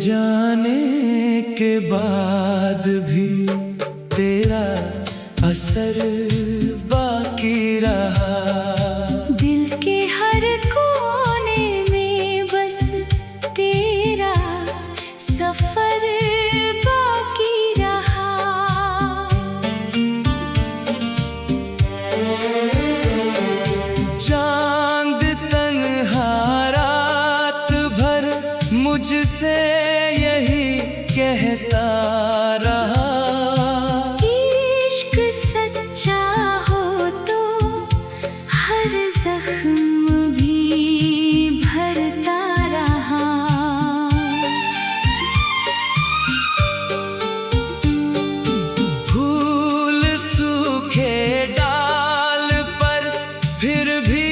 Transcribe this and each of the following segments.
जाने के बाद भी तेरा असर बाकी रहा। दिल के हर कोने में बस तेरा सफर बाकी रहा। चांद तन्हा रात भर मुझसे यही कहता रहा। इश्क सच्चा हो तो हर जख्म भी भरता रहा। फूल सूखे डाल पर फिर भी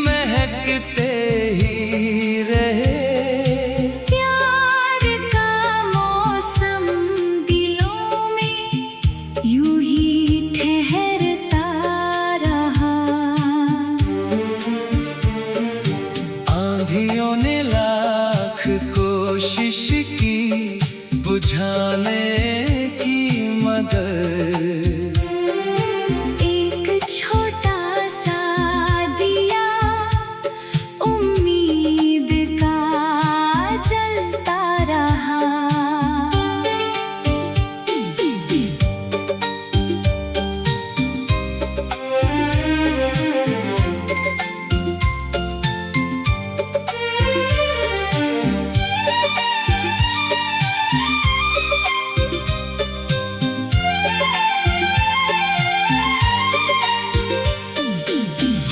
महकते ही रहे। प्यार का मौसम दिलों में यूं ही ठहरता रहा। आंधियों ने लाख कोशिश की बुझाने की मगर एक छोटा सा दिया उम्मीद का जलता रहा।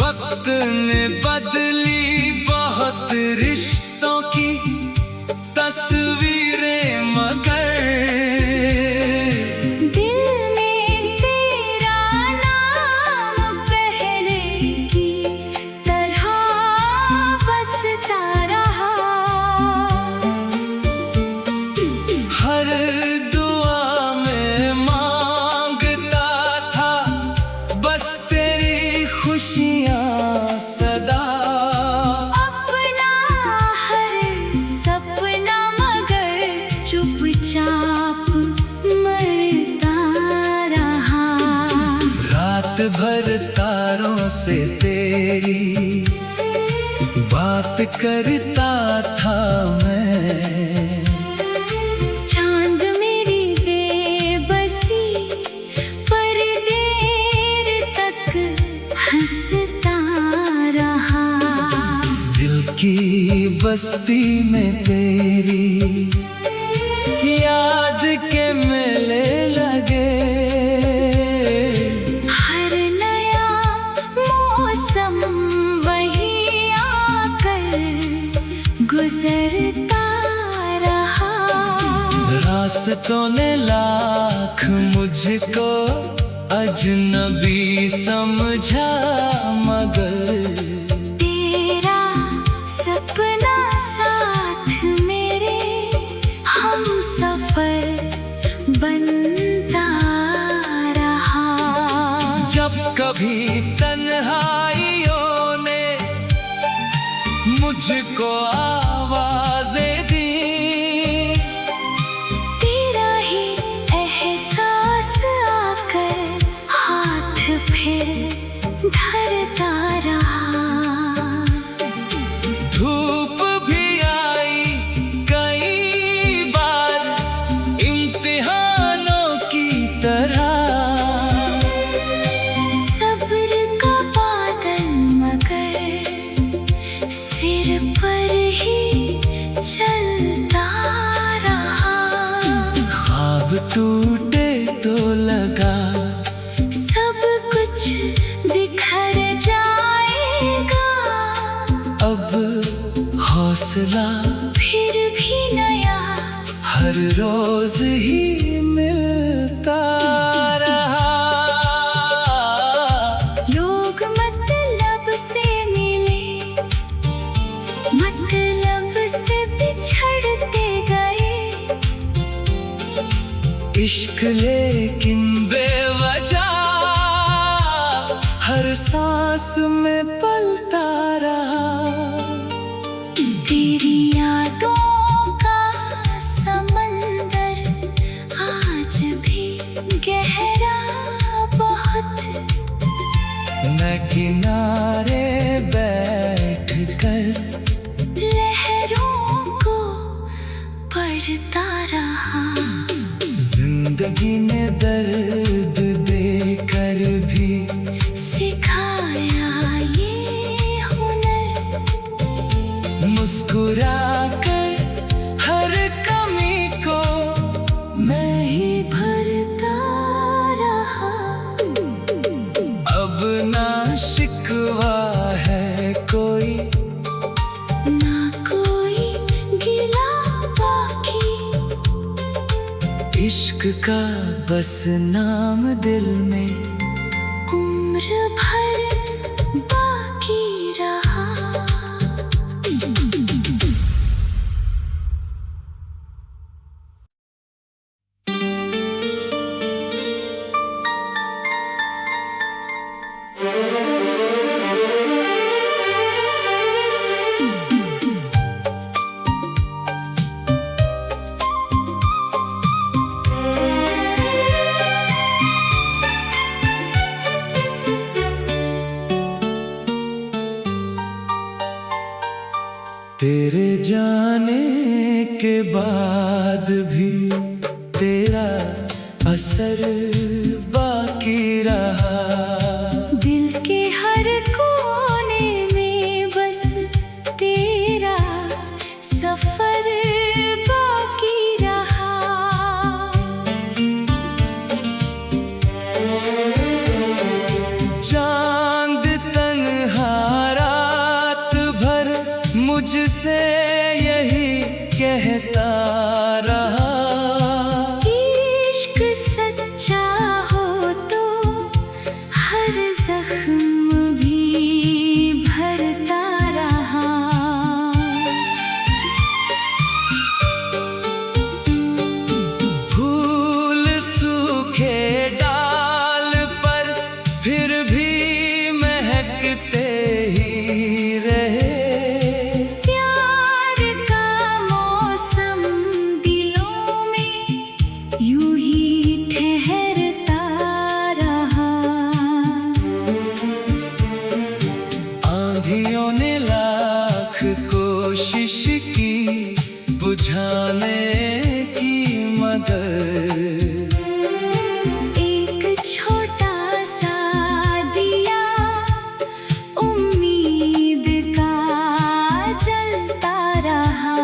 वक्त ने बदली बहुत रिश्तों की तस्वीरें मगर दिल में तेरा नाम पहले की तरह बसता रहा। हर दुआ में मांगता था बस तेरी खुशियाँ सदा। अपना हर सपना मगर चुपचाप मरता रहा। रात भर तारों से तेरी बात करता था मैं। चांद मेरी बेबसी पर देर तक हंसता रहा। दिल की बस्ती में तेरी याद के मेले लगे। हर नया मौसम वही आकर गुजरता रहा। रास्तों ने लाख मुझको अजनबी समझा मगर तेरा सपना साथ मेरे हम सफर बनता रहा। जब कभी तन्हाइयों ने मुझको आवाजें दी। तेरा ही एहसास आकर हाथ फिर धरता रहा। धूप भी आई कई बार इम्तिहानों की तरह। सब्र का बादल मगर सिर पर ही चलता रहा। ख्वाब टूटे तो लगा सब कुछ बिखर जाएगा। अब हौसला फिर भी नया हर रोज ही मिलता रहा। लोग मतलब से मिले, मतलब से बिछड़ते गए। इश्क लेकिन बेवजह हर सांस में पलता रहा। तेरी यादों का किनारे बैठ कर लहरों को पढ़ता रहा। जिंदगी ने दर्द देकर भी सिखाया ये हुनर। मुस्कुरा कर हर कमी को मैं ही भरता रहा। अब ना शिकवा है कोई, ना कोई गिला बाकी। इश्क का बस नाम दिल में उम्र भर बाकी रहा। तेरे जाने के बाद भी तेरा असर बाकी रहा। दिल के हर कोने में बस तेरा सफर बाकी रहा। चांद तन्हा रात भर मुझसे यही कहता रहा। इश्क सच्चा हो तो हर जख्म भी भरता रहा। फूल सूखे डाल पर फिर भी महकते ही रहे। प्यार का मौसम दिलों में यूं ही ठहरता रहा। आंधियों ने लाख कोशिश की बुझाने की मगर एक छोटा सा दिया उम्मीद का जलता रहा।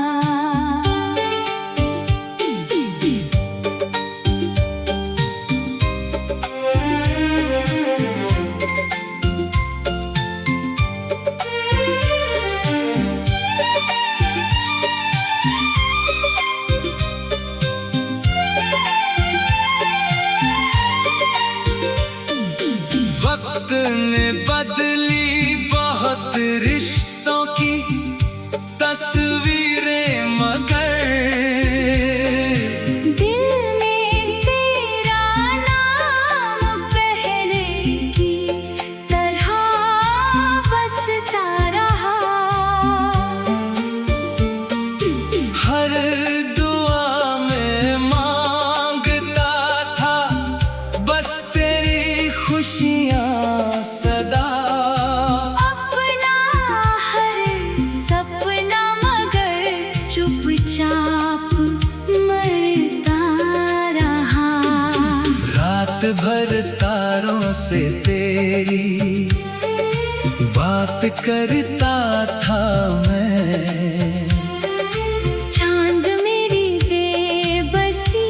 वक्त ने बदली बहुत रिश्तों की तस्वीरें मगर दिल में तेरा नाम पहले की तरह बसता रहा। हर दुआ में मांगता था बस तेरी खुशियाँ सदा। अपना हर सपना मगर चुपचाप मरता रहा। रात भर तारों से तेरी बात करता था मैं। चांद मेरी बेबसी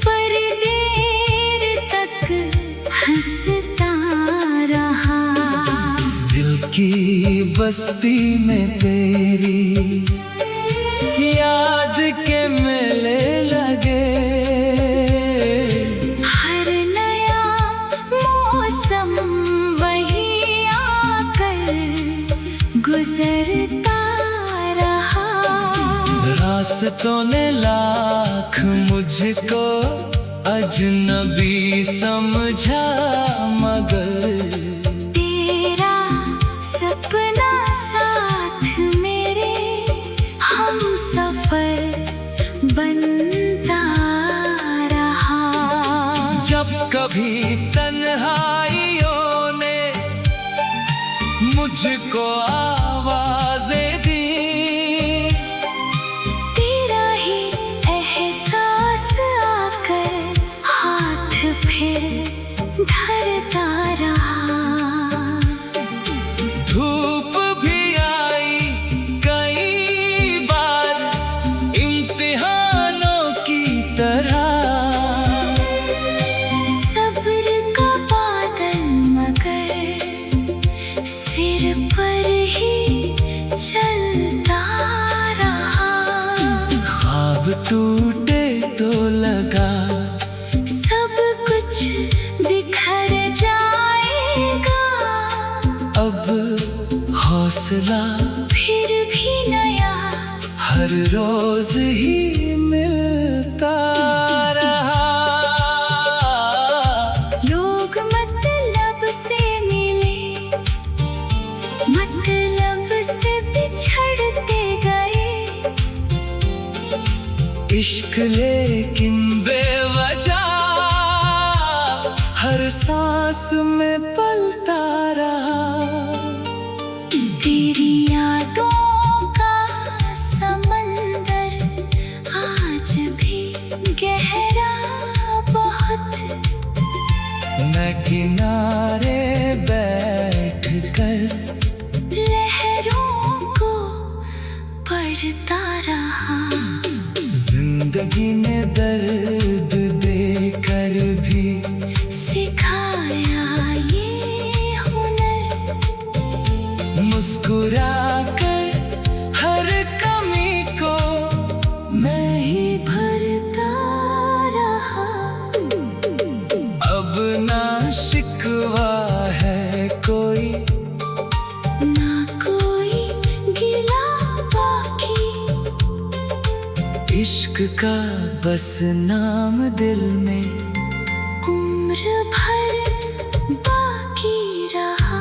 पर देर तक हंसता रहा। दिल की बस्ती में तेरी याद के मेले लगे। हर नया मौसम वही आकर गुजरता रहा। रास्तों ने लाख मुझको अजनबी समझा मगर तेरा सपना साथ मेरे हम सफर बनता रहा। जब कभी तन्हाइयों ने मुझको आवाजें दी। तेरा ही एहसास आकर हाथ फिर धरता रहा। धूप भी आई कई बार इम्तिहानों की तरह। सब्र का बादल मगर सिर पर ही चलता रहा। ख्वाब टूटे तो लगा सब कुछ बिखर जाएगा। अब हौसला फिर भी नया हर रोज ही मिलता रहा। लोग मतलब से मिले, मतलब से बिछड़ते गए। इश्क लेकिन बेवजह हर सांस में पलता रहा। तेरी यादों का समंदर आज भी गहरा बहुत। मैं किनारे बैठकर लहरों को पढ़ता रहा। जिंदगी ने दर्द देकर भी सिखाया ये हुनर। मुस्कुरा कर हर कमी को मैं ही भरता रहा। अब ना शिकवा है कोई, ना कोई गिला बाकी। इश्क का बस नाम दिल में उम्र भर बाकी रहा।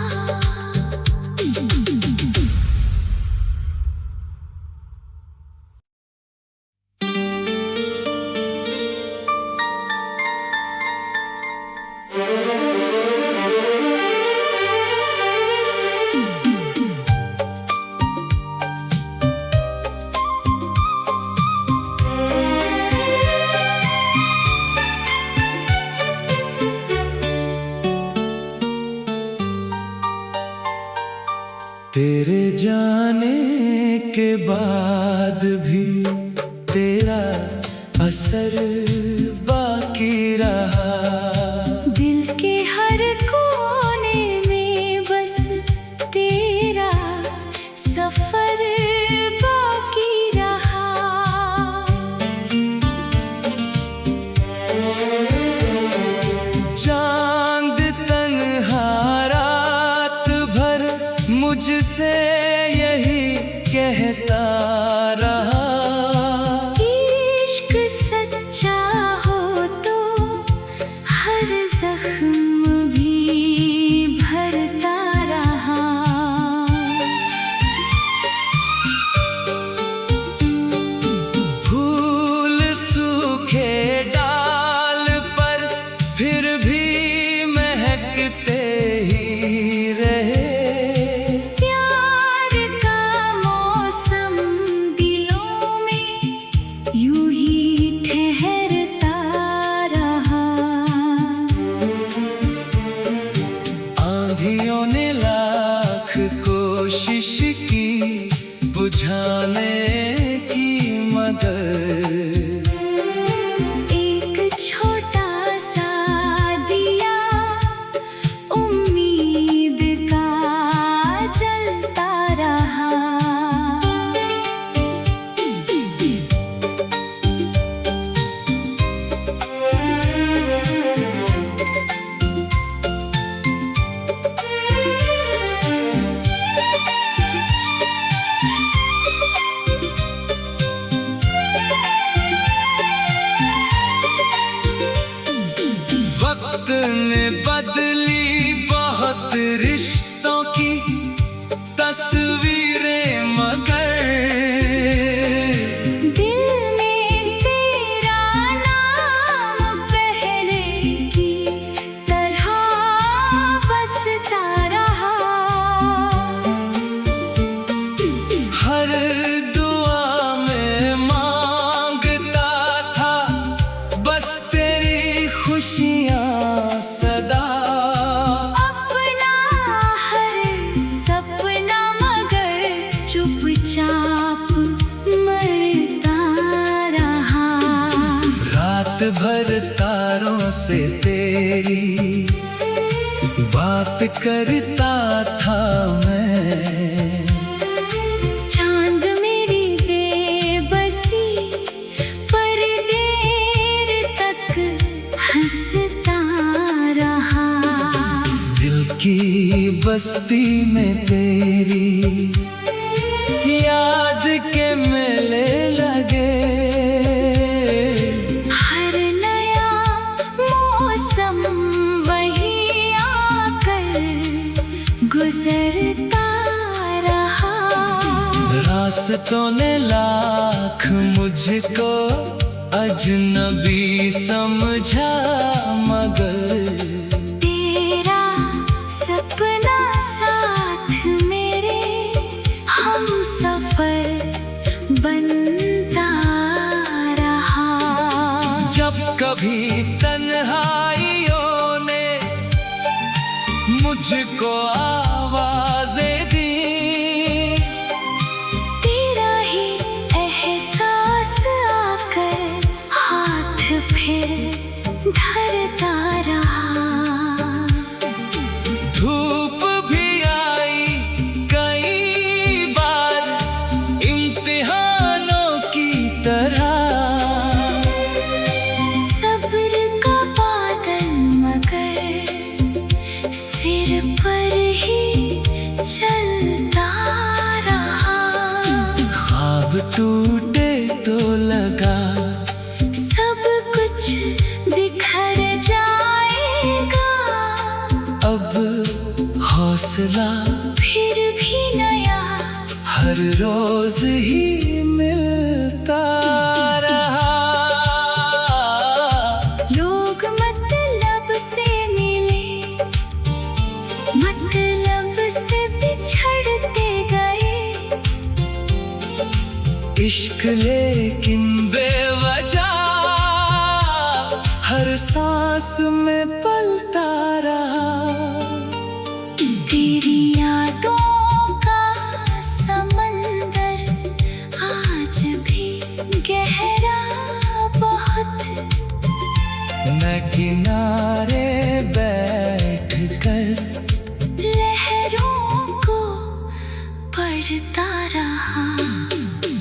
तेरे जाने के बाद भी तेरा असर बाकी रहा। दिल के हर कोने में बस तेरा सफर बाकी रहा। चांद तन्हा रात भर मुझसे यही कहता रहा। इश्क सच्चा हो तो तेरी बात करता था मैं। चांद मेरी बेबसी पर देर तक हंसता रहा। दिल की बस्ती में तेरी याद के मेले लगे। हर नया मौसम वही आकर गुजरता रहा। रास्तों ने लाख मुझको अजनबी समझा, मगर तेरा सपना साथ मेरे हम सफर बनता रहा। जब कभी तन्हाइयों ने मुझको आवाज़ें दी, तेरा ही एहसास आकर हाथ फिर धरता रहा। धूप भी आई कई बार इम्तिहानों की तरह। सब्र का बादल मगर सिर पर ही चलता रहा। ख्वाब टूटे तो लगा सब कुछ बिखर जाएगा। अब हौसला फिर भी नया हर रोज ही मिलता रहा। लोग मतलब से मिले, मतलब से बिछड़ते गए। इश्क लेकिन बेवजह हर सांस में पलता रहा। तेरी यादों का समंदर आज भी गहरा बहुत। मैं किनारे बैठ कर लहरों को पढ़ता रहा।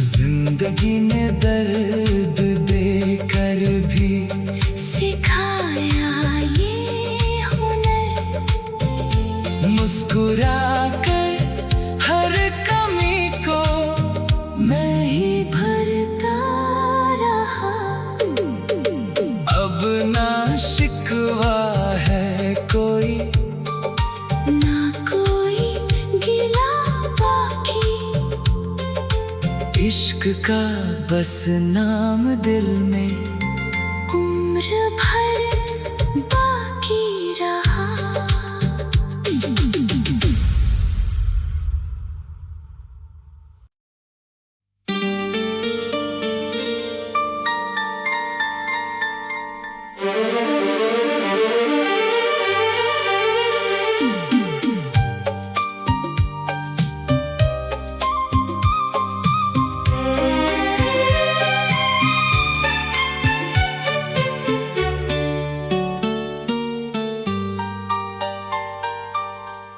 जिंदगी ने दर्द देकर भी सिखाया ये हुनर। मुस्कुरा कर हर कमी को मैं ही भरता रहा। अब ना शिकवा है कोई, ना कोई गिला बाकी। इश्क का बस नाम दिल में उम्र भर बाकी रहा।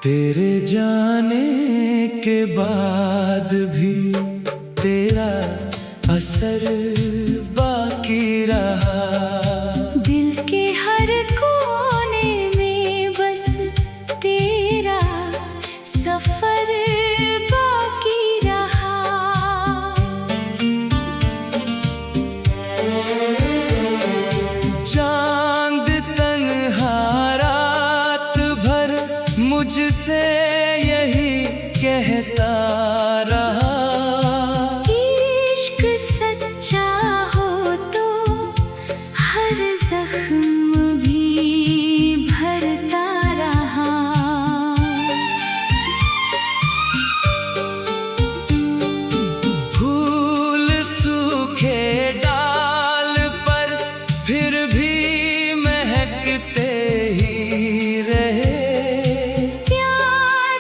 तेरे जाने के बाद भी तेरा असर बाकी रहा। दिल के हर कोने में बस तेरा सफर बाकी रहा। चांद तन्हा रात भर मुझसे यही कहता रहा। इश्क सच्चा हो तो हर जख्म भी भरता रहा। फूल सूखे डाल पर फिर भी महकते ही रहे। प्यार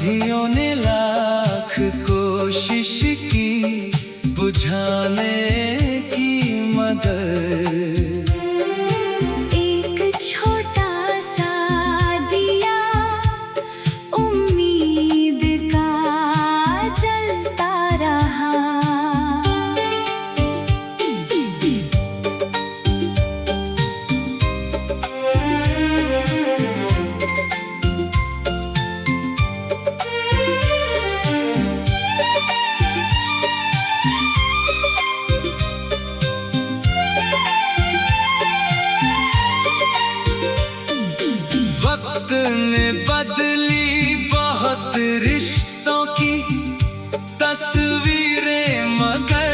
आंधियों ने लाख कोशिश की बुझाने की, मगर एक छोटा सा दिया उम्मीद का जलता रहा। वक्त ने बदली बहुत रिश्तों की तस्वीरें, मगर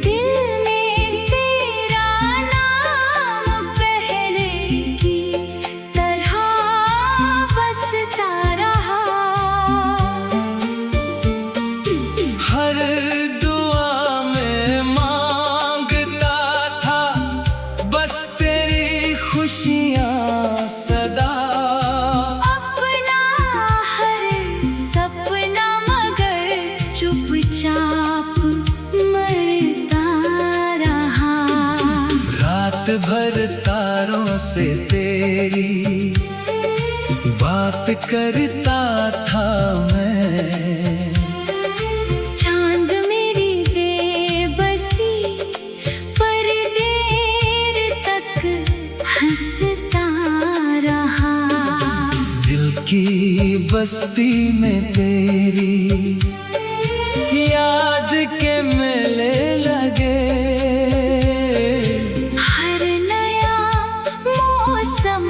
दिल में तेरा नाम पहले की तरह बसता रहा। हर दुआ में मांगता था बस तेरी खुशियाँ सदा। अपना हर सपना मगर चुपचाप मरता रहा। रात भर तारों से तेरी बात करता था मैं। चांद मेरी बेबसी पर देर तक हंसता रहा। दिल की बस्ती में तेरी याद के मेले लगे। हर नया मौसम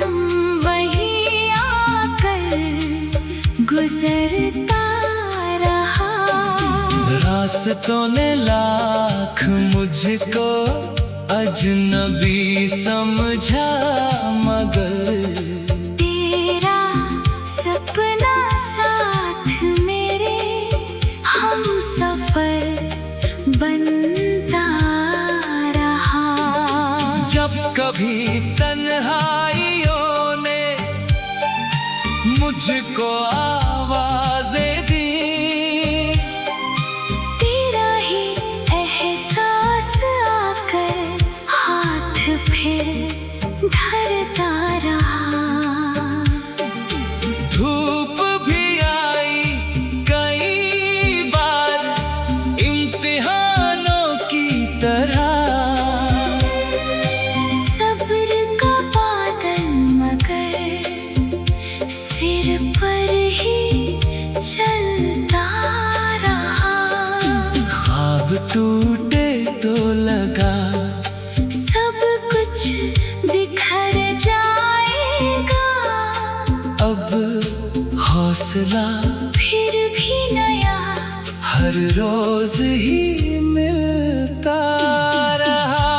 वही आकर गुजरता रहा। रास्तों ने लाख मुझको अजनबी समझा, मगर तेरा सपना साथ मेरे हम सफर बनता रहा। जब कभी तन्हाइयों ने मुझको आवाज़ें दी, तेरा ही एहसास आकर हाथ फिर धरता रहा। धूप भी आई कई बार इम्तिहानों की तरह। सब्र का बादल मगर सिर पर ही चलता रहा। ख्वाब टूटे तो लगा सब कुछ बिखर जाएगा। अब हौसला फिर भी नया हर रोज ही मिलता रहा।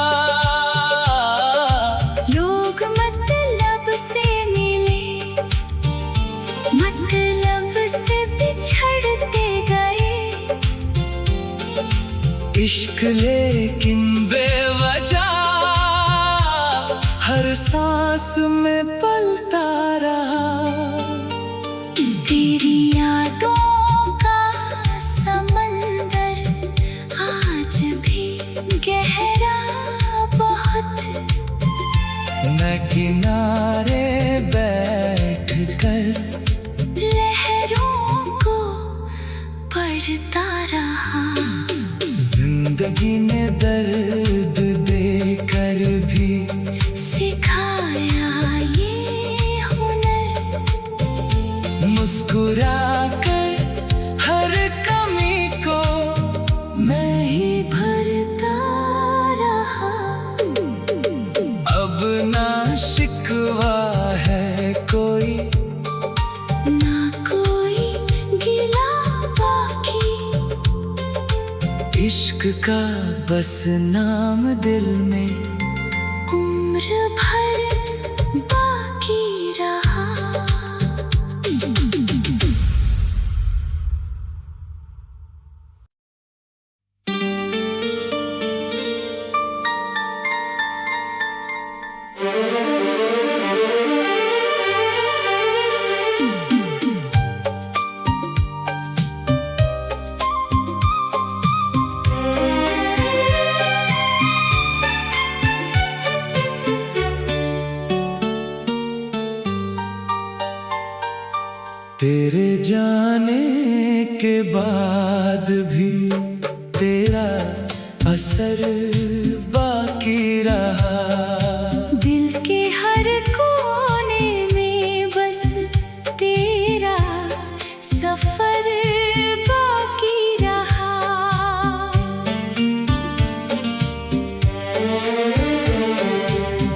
लोग मतलब से मिले, मतलब से बिछड़ते गए। इश्क लेकिन बेवजह हर सांस में पलता रहा। तेरी यादों का समंदर आज भी गहरा बहुत। मैं किनारे बैठ कर लहरों को पढ़ता रहा। जिंदगी ने दर्द देकर भी सिखाया ये हुनर। मुस्कुरा कर हर कमी को मैं ही भरता रहा। अब ना शिकवा है कोई, ना कोई गिला बाकी। इश्क का बस नाम दिल में उम्र भर बाकी रहा। तेरे जाने के बाद भी तेरा असर बाकी रहा। दिल के हर कोने में बस तेरा सफर बाकी रहा।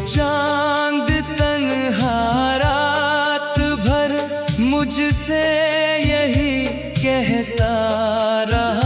चांद तन्हा रात भर मुझसे यही कहता रहा।